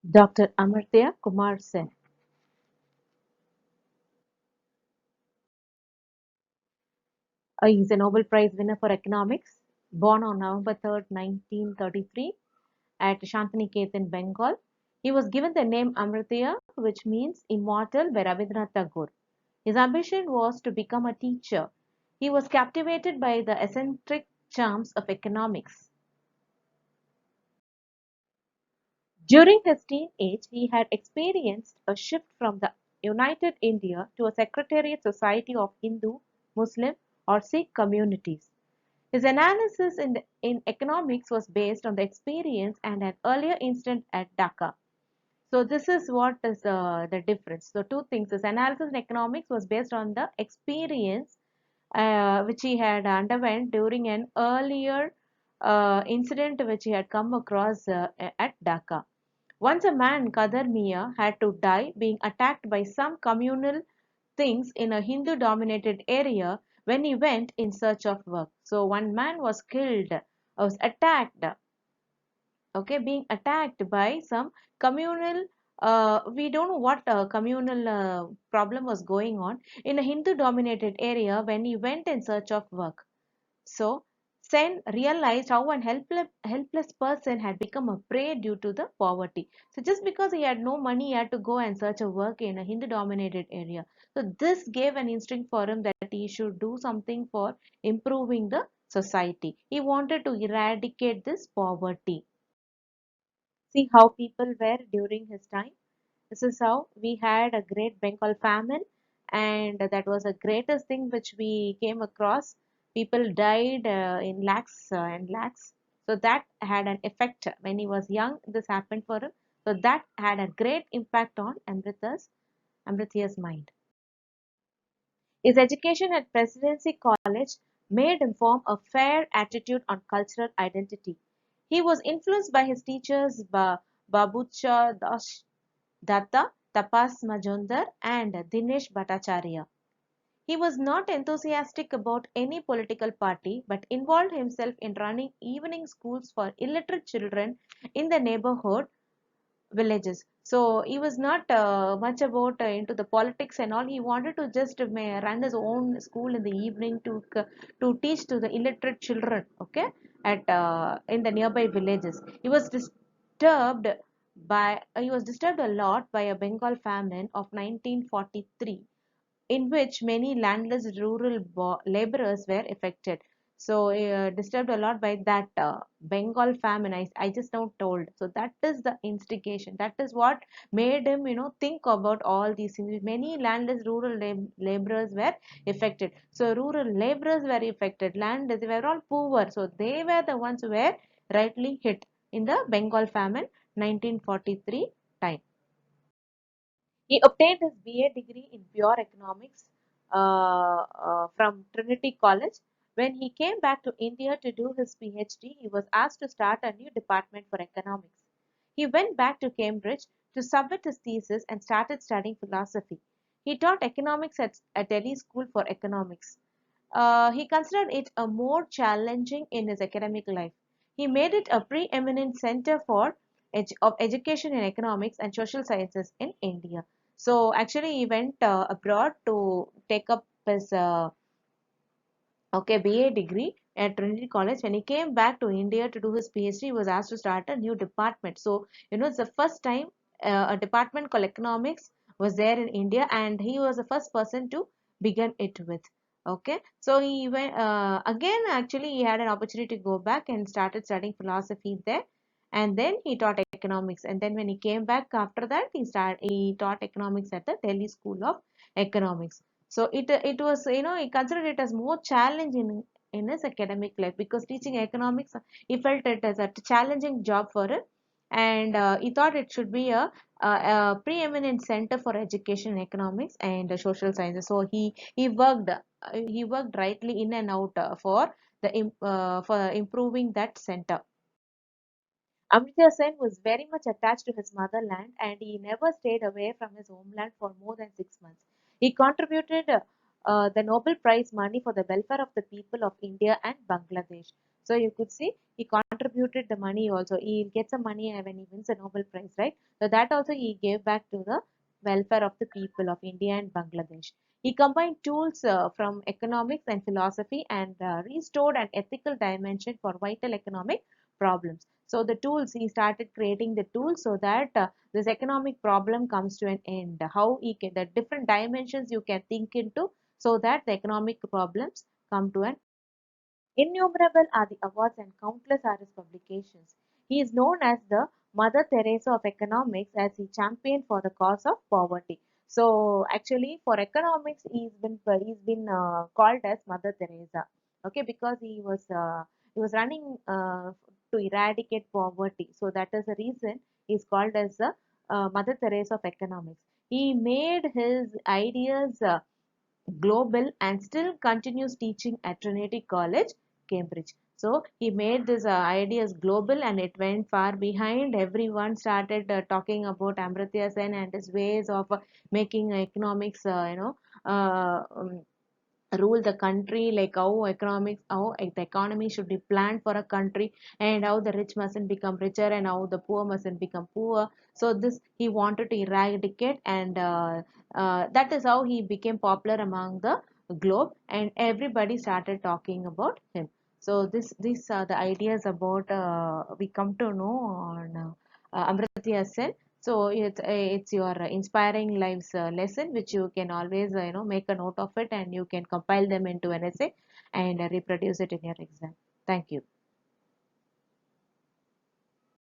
Doctor Amartya Kumar Sen. He's a Nobel Prize winner for economics, born on November 3rd, 1933, at Shantiniketan, Bengal. He was given the name Amartya, which means immortal, by Rabindranath Tagore. His ambition was to become a teacher. He was captivated by the eccentric charms of economics. During his teenage, he had experienced a shift from the United India to a Secretariat Society of Hindu, Muslim, or Sikh communities. His analysis in economics was based on the experience and an earlier incident at Dhaka. So this is what is the difference. So two things. His analysis in economics was based on the experience which he had underwent during an earlier incident which he had come across at Dhaka. Once a man, Kadar Mia, had to die being attacked by some communal things in a Hindu dominated area when he went in search of work. So one man was killed, was attacked, okay, being attacked by some communal, we don't know what communal problem was going on in a Hindu dominated area when he went in search of work. So Sen realized how an helpless person had become a prey due to the poverty. So just because he had no money, he had to go and search a work in a Hindu dominated area. So this gave an instinct for him that he should do something for improving the society. He wanted to eradicate this poverty. See how people were during his time. This is how we had a great Bengal famine, and that was the greatest thing which we came across. People died in lakhs and lakhs. So that had an effect when he was young. This happened for him. So that had a great impact on Amritya's mind. His education at Presidency College made him form a fair attitude on cultural identity. He was influenced by his teachers Babucha Das Datta, Tapas Majumdar, and Dinesh Bhattacharya. He was not enthusiastic about any political party but involved himself in running evening schools for illiterate children in the neighborhood villages. So he was not much about into the politics and all. He wanted to just run his own school in the evening to teach to the illiterate children. Okay, at in the nearby villages. He was disturbed a lot by a Bengal famine of 1943 in which many landless rural laborers were affected. So, disturbed a lot by that Bengal famine. I just now told. So that is the instigation. That is what made him, think about all these things. Many landless rural laborers were affected. So rural laborers were affected. Landless, they were all poor. So they were the ones who were rightly hit in the Bengal famine 1943 time. He obtained his BA degree in pure economics from Trinity College. When he came back to India to do his PhD, he was asked to start a new department for economics. He went back to Cambridge to submit his thesis and started studying philosophy. He taught economics at Delhi School for Economics. He considered it a more challenging in his academic life. He made it a preeminent center of education in economics and social sciences in India. So actually, he went abroad to take up his BA degree at Trinity College. When he came back to India to do his PhD, he was asked to start a new department. So it's the first time a department called economics was there in India, and he was the first person to begin it with. Okay, so he went again. Actually, he had an opportunity to go back and started studying philosophy there, and then he taught economics. And then when he came back after that, he taught economics at the Delhi School of Economics. So it was, he considered it as more challenging in his academic life because teaching economics, he felt it as a challenging job for him, and he thought it should be a preeminent center for education in economics and social sciences. So he worked rightly in and out for improving that center. Amartya Sen was very much attached to his motherland and he never stayed away from his homeland for more than 6 months. He contributed the Nobel Prize money for the welfare of the people of India and Bangladesh. So you could see he contributed the money also. He gets some money when he wins a Nobel Prize, right? So that also he gave back to the welfare of the people of India and Bangladesh. He combined tools from economics and philosophy and restored an ethical dimension for vital economic problems. So the tools, he started creating the tools so that this economic problem comes to an end. How he can, the different dimensions you can think into so that the economic problems come to an innumerable are the awards and countless are his publications. He is known as the Mother Teresa of economics as he championed for the cause of poverty. So actually, for economics, he's been called as Mother Teresa. Okay, because he was running to eradicate poverty. So that is the reason he's called as the Mother Teresa of economics. He made his ideas global and still continues teaching at Trinity College, Cambridge. So he made this ideas global and it went far behind. Everyone started talking about Amartya Sen and his ways of making economics, rule the country, like how the economy should be planned for a country, and how the rich mustn't become richer and how the poor mustn't become poor. So this he wanted to eradicate, and that is how he became popular among the globe and everybody started talking about him. So these are the ideas about we come to know on Amartya Sen. So it's your inspiring lives lesson, which you can always make a note of it and you can compile them into an essay and reproduce it in your exam. Thank you.